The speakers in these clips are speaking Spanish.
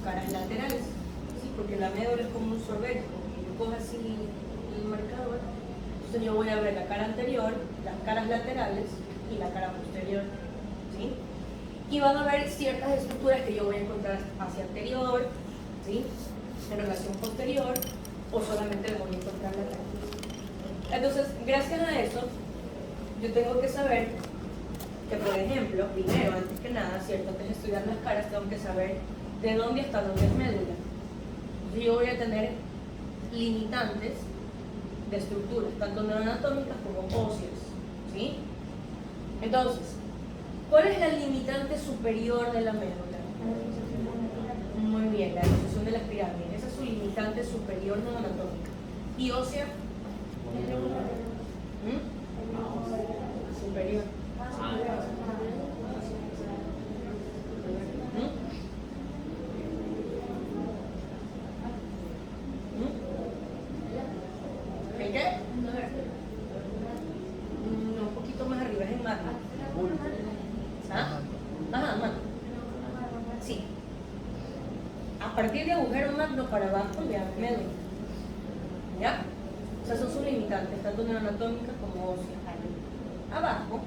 caras laterales, ¿sí? Porque la médula es como un sorbete, porque yo cojo así el marcador, entonces yo voy a ver la cara anterior, las caras laterales y la cara posterior, ¿sí? Y van a haber ciertas estructuras que yo voy a encontrar hacia anterior, ¿sí? En relación posterior, o solamente las voy a encontrar laterales. Entonces, gracias a eso, yo tengo que saber que, por ejemplo, primero, antes que nada, ¿cierto? Antes de estudiar las caras, tengo que saber de dónde hasta dónde es médula. Entonces, yo voy a tener limitantes de estructuras, tanto neuroanatómicas como óseas, ¿sí? Entonces, ¿cuál es la limitante superior de la médula? Muy bien, la disociación de las pirámides. Esa es su limitante superior neuroanatómica. ¿Y ósea? Superior. ¿El qué? No, un poquito más arriba, es en magma. ¿Ah? Ajá, magma. Sí. A partir de agujero magno para abajo, ya médula. ¿Ya? O sea, son sus limitantes, tanto neuroanatómicas como óseas. Abajo,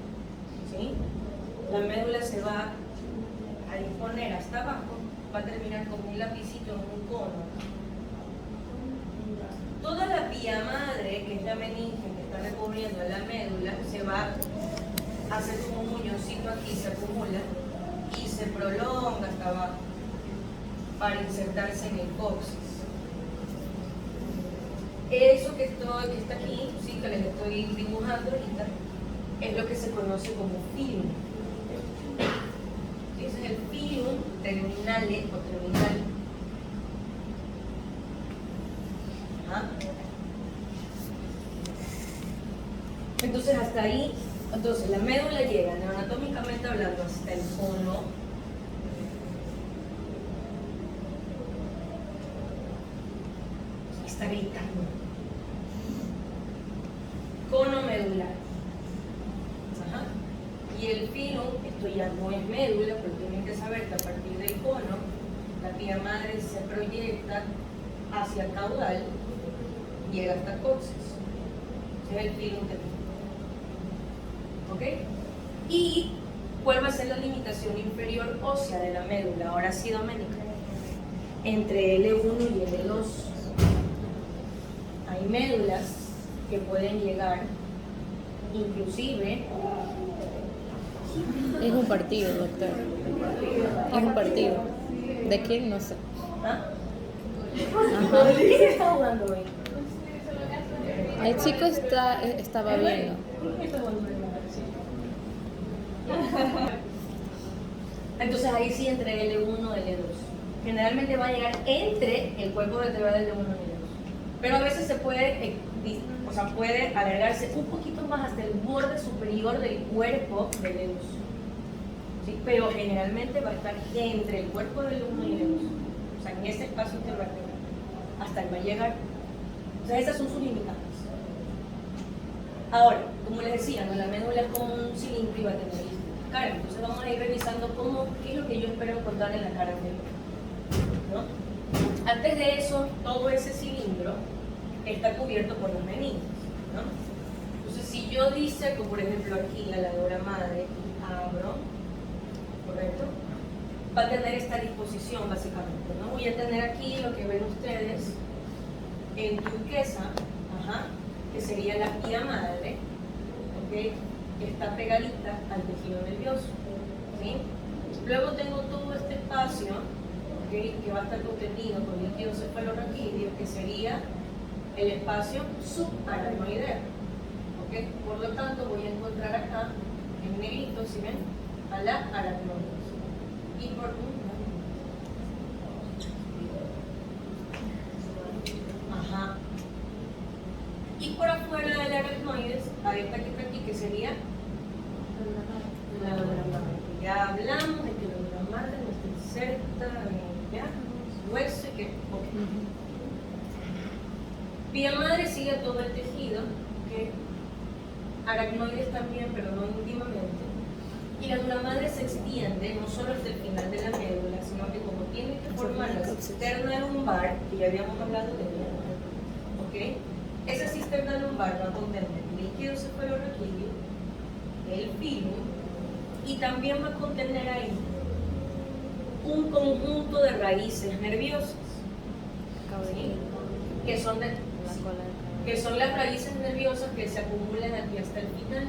¿sí? La médula se va a disponer hasta abajo, va a terminar como un lapicito en un cono. Toda la vía madre, que es la meninge que está recubriendo la médula, se va a hacer como un muñoncito aquí, se acumula y se prolonga hasta abajo para insertarse en el coxis. Eso que está aquí, sí, que les estoy dibujando ahorita, es lo que se conoce como filum. Ese es el filum terminale o terminal. ¿Ah? Entonces hasta ahí, entonces la médula llega neuroanatómicamente hablando hasta el cono. Está gritando. Cono medular. Ajá. Y el filum, esto ya no es médula, pero tienen que saber que a partir del cono, la vía madre se proyecta hacia el caudal, llega hasta coxis. Ese es el filum terminal. ¿Ok? ¿Y cuál va a ser la limitación inferior ósea de la médula? Ahora sí, Doménica. Entre L1 y L2 hay médulas que pueden llegar, inclusive. Es un partido, doctor. Es un partido. ¿De quién? No sé. ¿Ah? Ajá. ¿Quién está jugando hoy? El chico estaba viendo. Entonces ahí sí entre L1 y L2. Generalmente va a llegar entre el cuerpo vertebral del L1 y L2. Pero a veces se puede, puede alargarse un poquito más hasta el borde superior del cuerpo del L2. ¿Sí? Pero generalmente va a estar entre el cuerpo del L1 y el L2. O sea, en ese espacio intervertebral. Hasta que va a llegar. O sea, esas son sus limitantes. Ahora, como les decía, ¿no? La médula es como un cilindro y va a tener cara. Entonces vamos a ir revisando qué es lo que yo espero encontrar en la cara anterior, ¿no? Antes de eso, todo ese cilindro está cubierto por los meninges, ¿no? Entonces, si yo diseco, por ejemplo, aquí la ladora madre y abro, ¿correcto? Va a tener esta disposición básicamente, ¿no? Voy a tener aquí lo que ven ustedes en turquesa, ajá, que sería la vía madre, ¿ok? Que está pegadita al tejido nervioso, ¿sí? Luego tengo todo este espacio, ¿ok? Que va a estar contenido con líquido cefalorraquídeo, que sería el espacio subaracnoideo, ¿ok? Por lo tanto, voy a encontrar acá, en negrito, ¿sí ven? A la aracnoides. Y por ajá. Y por afuera del aracnoides, a esta que está aquí, que sería la ladora madre. Ya hablamos de que la ladora madre no está inserta, ¿ya? Hueso y que. Okay. Vía madre sigue todo el tejido, ¿ok? Aracnoides también, pero no íntimamente. Y la dura madre se extiende no solo hasta el final de la médula, sino que como tiene que formar la cisterna lumbar, que ya habíamos hablado de ella, ¿ok? Esa cisterna lumbar va a contener el líquido cefalorraquídeo, el filum, y también va a contener ahí un conjunto de raíces nerviosas, ¿sí? que son las raíces nerviosas que se acumulan aquí hasta el final.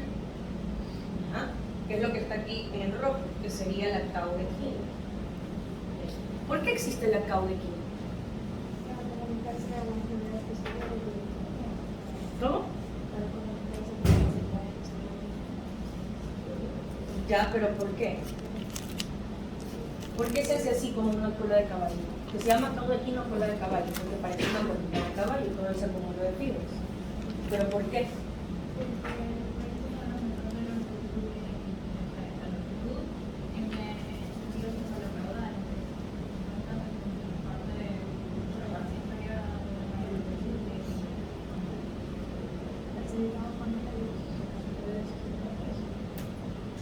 ¿Ah? Que es lo que está aquí en rojo, que sería la caudequina. ¿Por qué existe la caudequina? ¿Cómo? Ya, pero ¿por qué? ¿Por qué se hace así como una cola de caballo? Que se llama caudequina o cola de caballo, porque parece una colita de caballo, todo ese acúmulo de fibras. ¿Pero por qué?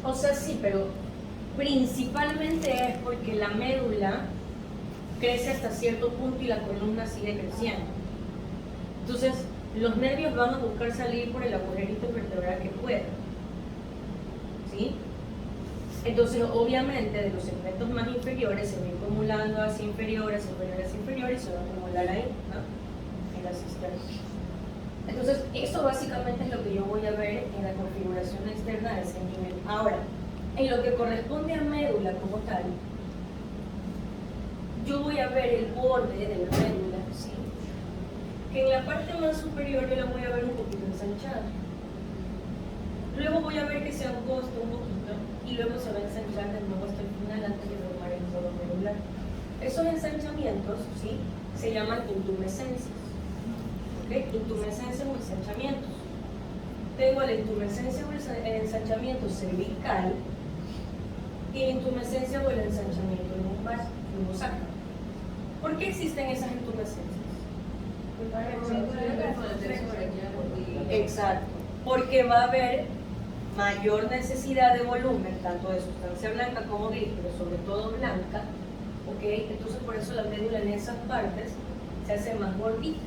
O sea, sí, pero principalmente es porque la médula crece hasta cierto punto y la columna sigue creciendo. Entonces, los nervios van a buscar salir por el agujerito vertebral que puedan. ¿Sí? Entonces, obviamente, de los segmentos más inferiores se va acumulando hacia inferiores, inferiores, inferiores y se va a acumular ahí, ¿no? En la cisterna. Entonces, eso básicamente es lo que yo voy a ver en la configuración externa de ese nivel. Ahora, en lo que corresponde a médula como tal, yo voy a ver el borde de la médula, ¿sí? Que en la parte más superior yo la voy a ver un poquito ensanchada. Luego voy a ver que se angosta un poquito y luego se va a ensanchar de nuevo hasta el final antes de formar el codo medular. Esos ensanchamientos, ¿sí? Se llaman intumescencias. Intumescencia o ensanchamientos. Tengo la intumescencia o el ensanchamiento cervical y la intumescencia o el ensanchamiento lumbar, lumbosacro. ¿Por qué existen esas intumescencias? Exacto, porque va a haber mayor necesidad de volumen, tanto de sustancia blanca como gris, pero sobre todo blanca, ¿ok? Entonces por eso la médula en esas partes se hace más gordita.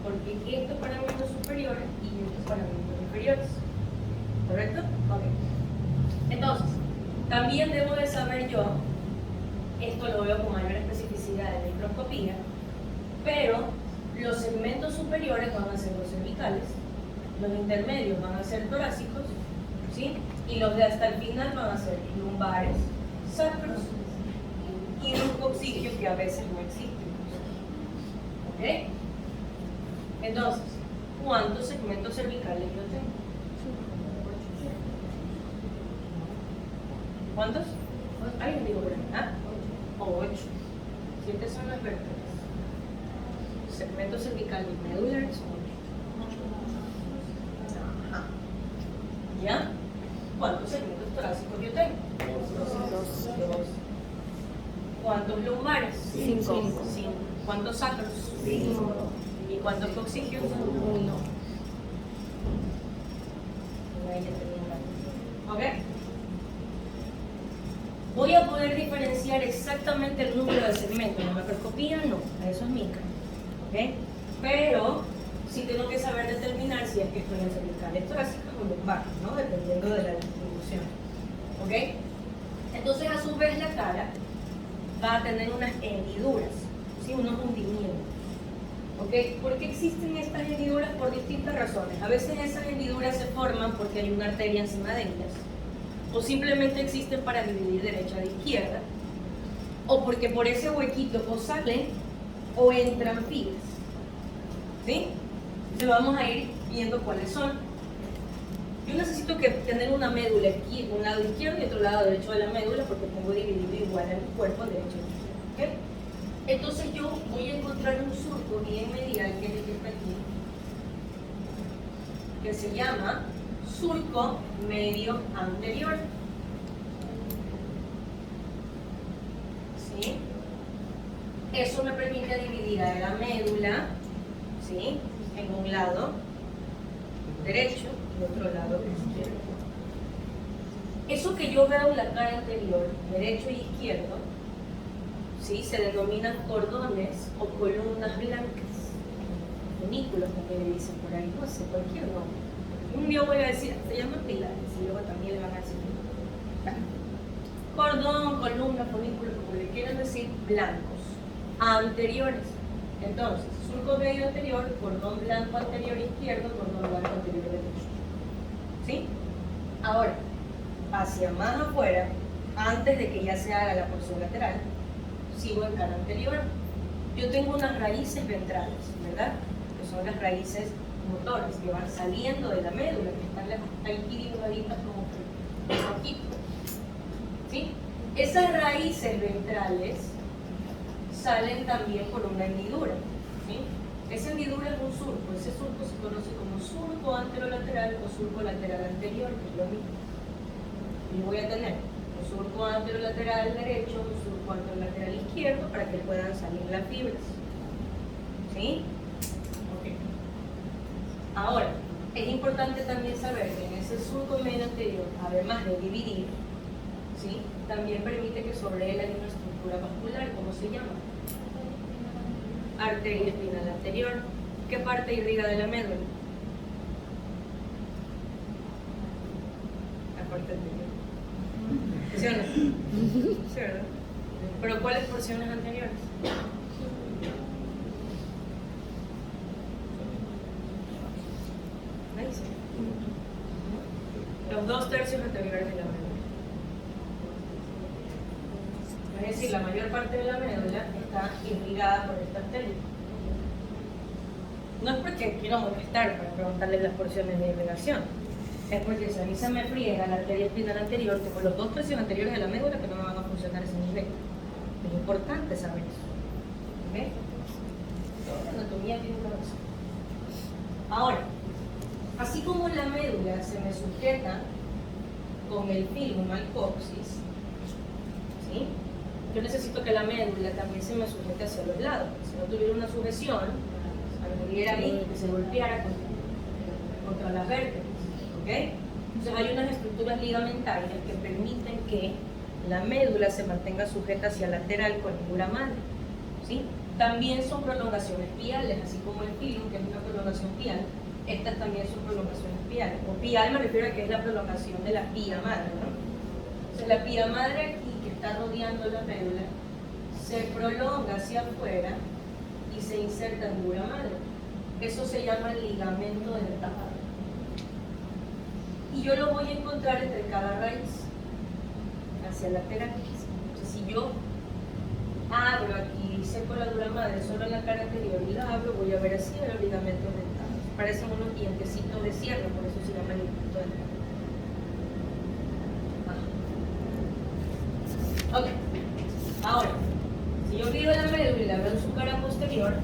Porque esto para miembros superiores y esto para miembros inferiores. ¿Correcto? Ok. Entonces, también debo de saber yo, esto lo veo con mayor especificidad en microscopía, pero los segmentos superiores van a ser los cervicales, los intermedios van a ser torácicos, ¿sí? Y los de hasta el final van a ser lumbares, sacros y un coxigio que a veces no existen. ¿Ok? Entonces, ¿cuántos segmentos cervicales yo tengo? ¿Cuántos? ¿Alguien dijo por ahí? ¿Ah? 8. 7 son las vértebras. Segmentos cervicales medulares son 8. Ajá. ¿Ya? ¿Cuántos segmentos torácicos yo tengo? 2. ¿Cuántos lumbares? 5. ¿Cuántos sacros? 5. ¿Y cuántos coxigios? 1. ¿Ok? Voy a poder diferenciar exactamente el número de segmentos. En la macroscopía no, eso es micro. ¿Ok? Pero sí tengo que saber determinar si es que estoy en cervicales torácicas o lumbares, ¿no? Dependiendo de la distribución. ¿Ok? Entonces, a su vez, la cara va a tener unas hendiduras, ¿sí? Unos hundimientos. ¿Ok? ¿Por qué existen estas hendiduras? Por distintas razones. A veces esas hendiduras se forman porque hay una arteria encima de ellas, o simplemente existen para dividir derecha de izquierda, o porque por ese huequito o salen o entran fibras. ¿Sí? Entonces vamos a ir viendo cuáles son. Yo necesito que tener una médula aquí, un lado izquierdo y otro lado derecho de la médula, porque tengo dividido igual el cuerpo derecho y izquierdo. ¿Ok? Entonces yo voy a encontrar un surco bien medial, que es el que está aquí, que se llama surco medio anterior. ¿Sí? Eso me permite dividir a la médula, ¿sí? En un lado derecho y otro lado izquierdo. Eso que yo veo en la cara anterior, derecho y izquierdo, ¿sí? Se denominan cordones o columnas blancas. Funículos también le dicen por ahí, no sé, cualquier nombre. Un día voy a decir, se llaman pilares, y luego también le van a decir cordón, columna, funículo, como le quieran decir, blancos, anteriores. Entonces, surco medio anterior, cordón blanco anterior izquierdo, cordón blanco anterior derecho. ¿Sí? Ahora, hacia más afuera, antes de que ya se haga la porción lateral, sigo en cara anterior. Yo tengo unas raíces ventrales, ¿verdad? Que son las raíces motores que van saliendo de la médula, que están ahí dibujaditas como aquí. ¿Sí? Esas raíces ventrales salen también por una hendidura. ¿Sí? Esa hendidura es un surco. Ese surco se conoce como surco anterolateral o surco lateral anterior, que es lo mismo. Y voy a tener un surco anterolateral derecho, un surco anterolateral izquierdo, para que puedan salir las fibras. ¿Sí? Ok. Ahora, es importante también saber que en ese surco medio anterior, además de dividir, ¿sí? También permite que sobre él haya una estructura vascular. ¿Cómo se llama? Arteria espinal anterior. ¿Qué parte irriga de la médula? La parte anterior. ¿Sí o no? Sí, ¿verdad? ¿Pero cuáles porciones anteriores? Ahí sí. Los 2/3 anteriores de la médula. Es decir, la mayor parte de la médula está irrigada por esta arteria. No es porque quiero molestar para preguntarle las porciones de irrigación, es porque si a mí se me friega la arteria espinal anterior, tengo los 2/3 anteriores de la médula que no me van a funcionar a ese nivel. Es importante saber eso. ¿Ok? Toda la anatomía tiene una razón. Ahora, así como la médula se me sujeta con el filum al coxis, ¿sí? Yo necesito que la médula también se me sujete hacia los lados. Si no tuviera una sujeción, saldría ahí que se golpeara contra las vértebras. ¿Ok? Entonces hay unas estructuras ligamentarias que permiten que la médula se mantenga sujeta hacia lateral con ninguna madre. ¿Sí? También son prolongaciones piales, así como el filum, que es una prolongación pial, estas también son prolongaciones piales. O pial me refiero a que es la prolongación de la pía madre, ¿no? Entonces la pía madre aquí, que está rodeando la médula, se prolonga hacia afuera y se inserta en dura madre. Eso se llama ligamento dental. Y yo lo voy a encontrar entre cada raíz, hacia lateral. Entonces, si yo abro aquí y seco la dura madre solo en la cara anterior y la abro, voy a ver así los ligamentos dentales. Parecen unos dientecitos de cierre, por eso se llama ligamento dental. Ok, ahora, si yo pido la médula y la veo en su cara posterior,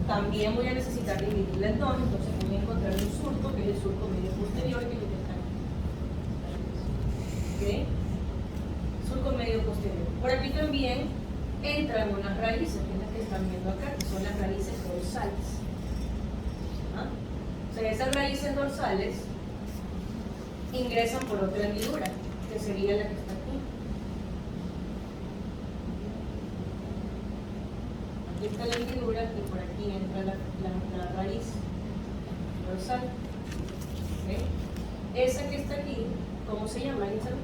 también voy a necesitar dividirla en dos, entonces voy a encontrar un surco, que es el surco medio posterior, que es el que está aquí. ¿Ok? Surco medio posterior. Por aquí también entran unas raíces, que es las que están viendo acá, que son las raíces dorsales. ¿Ah? O sea, esas raíces dorsales ingresan por otra hendidura, que sería la que está aquí. Aquí está la hendidura y por aquí entra la raíz dorsal. ¿Okay? Esa que está aquí, ¿cómo se llama, Elizabeth?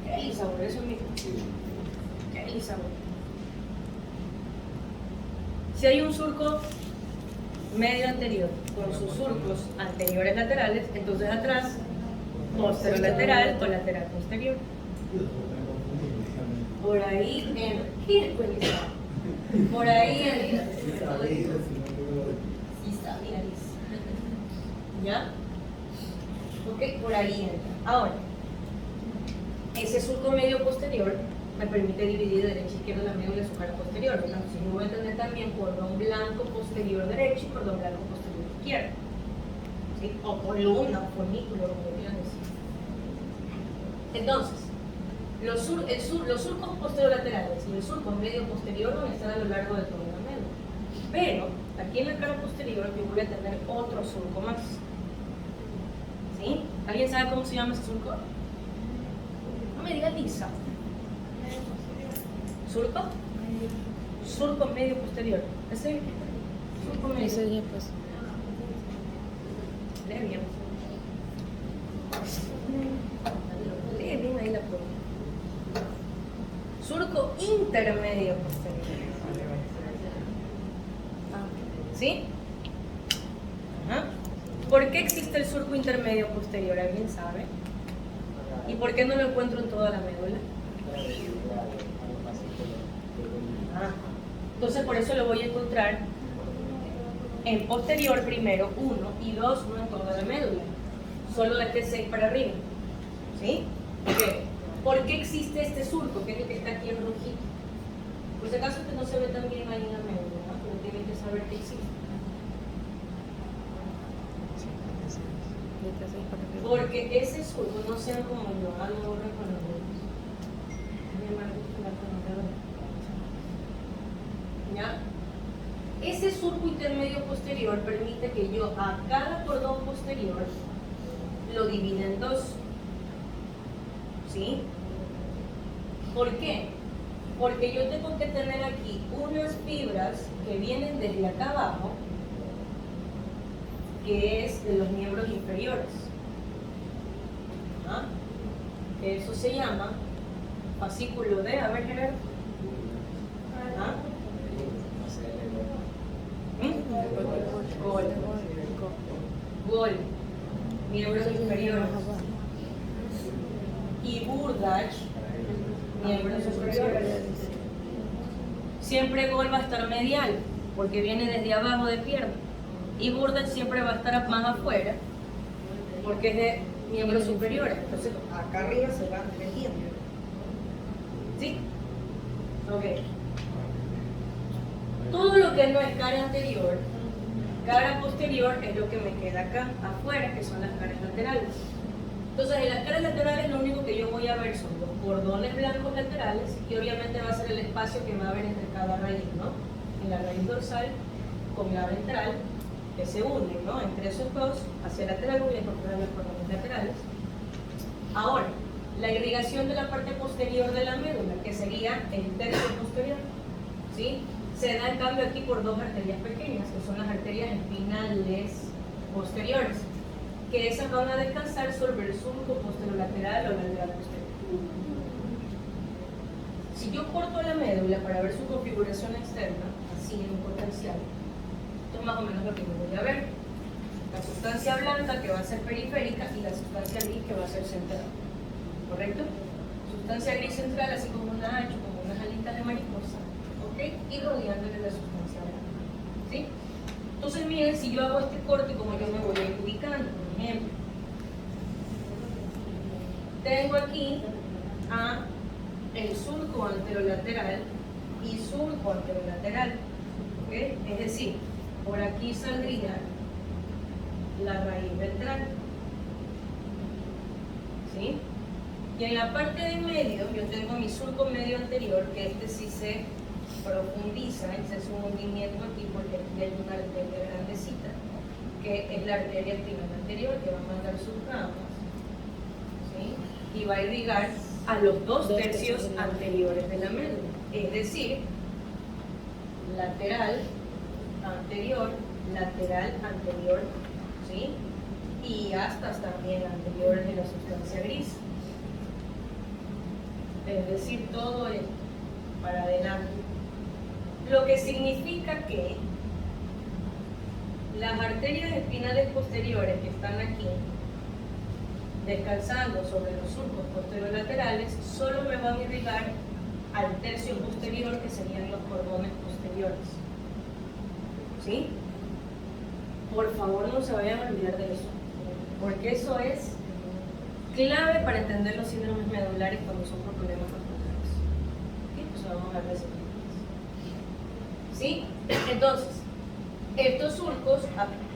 ¿Qué Elizabeth? Eso mismo. ¿Qué Elizabeth? Si hay un surco medio anterior con sus surcos anteriores laterales, entonces atrás posterolateral con lateral posterior. Por ahí entra. Por ahí entra. ¿Ya? Ok, por ahí entra. Ahora, ese surco medio posterior me permite dividir derecha e izquierda la médula en su cara posterior. Entonces, yo voy a tener también cordón blanco posterior derecho y cordón blanco posterior izquierdo. ¿Sí? O columna, o fornículo, como quieran decir. Entonces, los surcos posterolaterales y el surco medio posterior van a estar a lo largo de toda la médula. Pero aquí en la cara posterior yo voy a tener otro surco más. ¿Sí? ¿Alguien sabe cómo se llama ese surco? No me diga Lisa. ¿Surco? Surco medio posterior. ¿Ese? Surco medio. Ese ya pues. Lee bien. Lee bien ahí la prueba. Surco intermedio posterior. ¿Sí? Ajá. ¿Por qué existe el surco intermedio posterior? ¿Alguien sabe? ¿Y por qué no lo encuentro en toda la médula? Ah, entonces por eso lo voy a encontrar en posterior primero, 1 y 2, no en toda la médula. Solo de este 6 para arriba. ¿Sí? Okay. ¿Por qué existe este surco? Que es el que está aquí en rojito. Por si acaso que no se ve tan bien ahí en la médula, ¿no? Pero tienen que saber que existe. Porque ese surco, no sean como yo, lo borro con los dedos. ¿Ya? Ese surco intermedio posterior permite que yo a cada cordón posterior lo divida en dos. ¿Sí? ¿Por qué? Porque yo tengo que tener aquí unas fibras que vienen desde acá abajo, que es de los miembros inferiores. ¿Ah? Eso se llama fascículo de, a ver Gerardo. ¿Ah? Gol. Gol. Miembros inferiores. Y Burdach, miembros superiores. Siempre Gol va a estar medial, porque viene desde abajo de pierna. Y Burdach siempre va a estar más afuera, porque es de miembros superiores. Entonces, acá arriba se va metiendo. ¿Sí? Ok. Todo lo que no es cara anterior, cara posterior es lo que me queda acá afuera, que son las caras laterales. Entonces, en las caras laterales lo único que yo voy a ver son los cordones blancos laterales y obviamente va a ser el espacio que va a haber entre cada raíz, ¿no? En la raíz dorsal con la ventral, que se unen, ¿no? Entre esos dos, hacia el lateral voy a encontrar los cordones laterales. Ahora, la irrigación de la parte posterior de la médula, que sería el tercio posterior, ¿sí? Se da en cambio aquí por dos arterias pequeñas, que son las arterias espinales posteriores, que esas van a descansar sobre el surco posterolateral o lateral posterior. Si yo corto la médula para ver su configuración externa, así en un potencial, esto es más o menos lo que yo voy a ver. La sustancia blanca que va a ser periférica y la sustancia gris que va a ser central. ¿Correcto? Sustancia gris central, así como una H, como unas alitas de mariposa, ¿ok? Y rodeándole la sustancia blanca. ¿Sí? Entonces, miren, si yo hago este corte, como yo me voy a ir ubicando, por ejemplo, tengo aquí a el surco anterolateral y surco anterolateral, ¿ok? Es decir, por aquí saldría la raíz ventral, ¿sí? Y en la parte de medio yo tengo mi surco medio anterior, que este sí se profundiza y se hace un hundimiento aquí porque aquí hay una arteria grandecita, que es la arteria espinal anterior, que va a mandar sus ramas, ¿sí? Y va a irrigar a los dos tercios anteriores de la médula, es decir, lateral, anterior, ¿sí? Y astas también anteriores de la sustancia gris. Es decir, todo esto para adelante. Lo que significa que las arterias espinales posteriores que están aquí, descansando sobre los surcos posterolaterales, solo me van a irrigar al tercio posterior, que serían los cordones posteriores. ¿Sí? Por favor, no se vayan a olvidar de eso, porque eso es clave para entender los síndromes medulares cuando son por problemas vasculares. ¿Sí? Pues vamos a ver eso. ¿Sí? Entonces, estos surcos,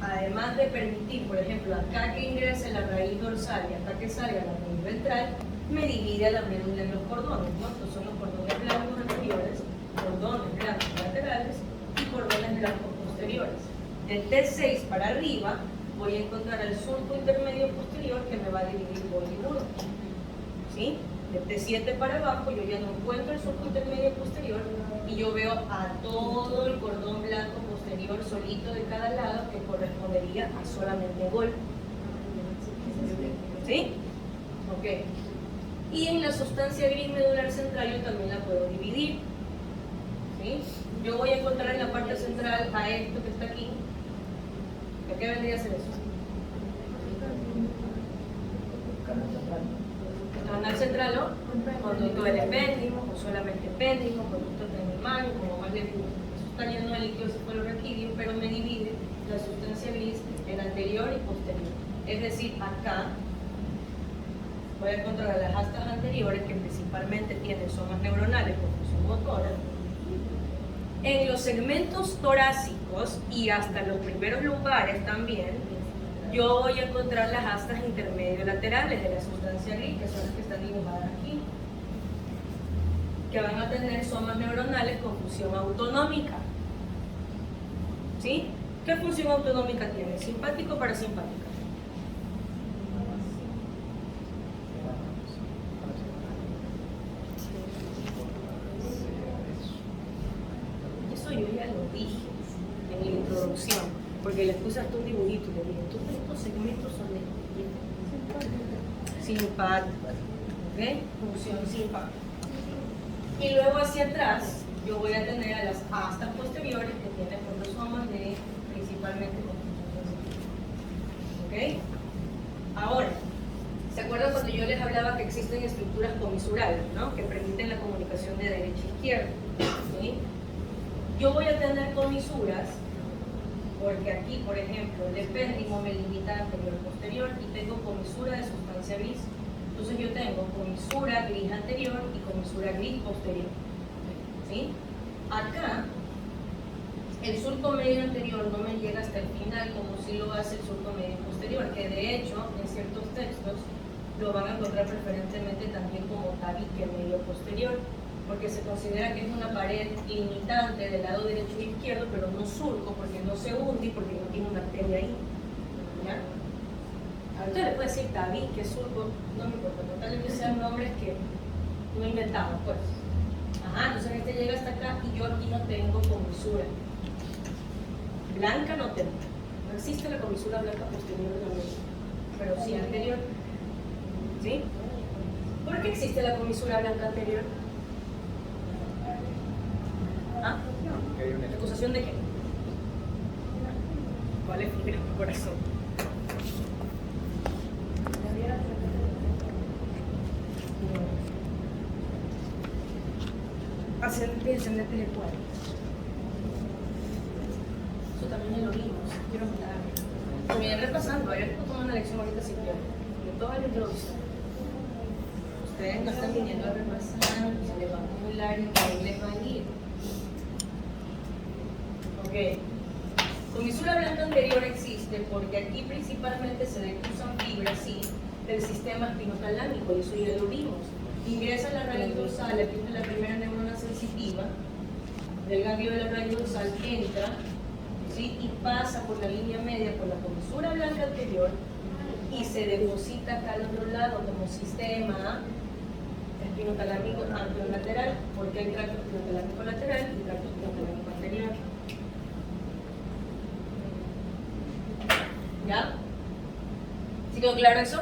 además de permitir, por ejemplo, acá que ingrese la raíz dorsal y acá que salga la raíz ventral, me divide a la médula en los cordones, ¿no? Estos son los cordones blancos anteriores, cordones blancos laterales y cordones blancos posteriores. Del T6 para arriba voy a encontrar el surco intermedio posterior que me va a dividir bol y nudo. ¿Sí? De T7 para abajo yo ya no encuentro el surco intermedio posterior y yo veo a todo el cordón blanco posterior solito de cada lado que correspondería a solamente bol. ¿Sí? Ok. Y en la sustancia gris medular central yo también la puedo dividir. ¿Sí? Yo voy a encontrar en la parte central a esto que está aquí. ¿A qué vendría a ser eso? Canal central, ¿no? Conducto del epéndimo, o solamente epéndimo, conducto transdermal, como más le gusta. Eso está lleno de líquido cefalorraquídeo, pero me divide la sustancia gris en anterior y posterior. Es decir, acá voy a encontrar las astas anteriores que principalmente tienen somas neuronales por función motora. En los segmentos torácicos y hasta los primeros lumbares también, yo voy a encontrar las astas intermedio-laterales de la sustancia gris, que son las que están dibujadas aquí, que van a tener somas neuronales con función autonómica. ¿Sí? ¿Qué función autonómica tiene? ¿Simpático o parasimpática? Eso yo ya lo dije en la introducción, porque les puse hasta un dibujito y le dije, todos estos segmentos son de simpática, ¿ok? Función simpática. Y luego hacia atrás yo voy a tener a las astas posteriores que tienen protosomas de principalmente ¿ok? Ahora, ¿se acuerdan cuando yo les hablaba que existen estructuras comisurales, ¿no? Que permiten la comunicación de derecha a izquierda? ¿Sí? Yo voy a tener comisuras porque aquí, por ejemplo, el epéndimo me limita anterior-posterior y tengo comisura de sustancia gris. Entonces yo tengo comisura gris anterior y comisura gris posterior. ¿Sí? Acá, el surco medio anterior no me llega hasta el final como si lo hace el surco medio posterior, que de hecho, en ciertos textos, lo van a encontrar preferentemente también como tabique medio posterior, porque se considera que es una pared limitante del lado derecho e izquierdo, pero no surco, porque no se hunde y porque no tiene una arteria ahí. ¿Ya? Ahorita le puedo decir tabique, surco, no me importa, por tal que sean nombres que no inventamos, pues. Ajá, entonces este llega hasta acá y yo aquí no tengo comisura. Blanca no tengo. No existe la comisura blanca posterior de la mesa, pero sí anterior. ¿Sí? ¿Por qué existe la comisura blanca anterior? ¿Ah? ¿Acusación de qué? ¿Cuál es mi corazón? Ascendente de cuál? Eso también lo vimos. Quiero mirar. Voy repasando. Ayer tomé una lección ahorita si quiero. De toda la introducción. Ustedes no están viniendo a repasar, se les va a acumular y ahí les va a ir. Ok. Comisura blanca anterior existe porque aquí principalmente se decruzan fibras, sí, del sistema espinotalámico, y eso ya lo vimos. Ingresa a la raíz dorsal, aquí está la primera neurona sensitiva, del ganglio de la raíz dorsal entra, ¿sí? Y pasa por la línea media, por la comisura blanca anterior, y se deposita acá al otro lado como sistema espinotalámico anterolateral, porque hay tracto espinotalámico lateral y tracto espinotalámico anterior. ¿Ya? ¿Sí quedó claro eso?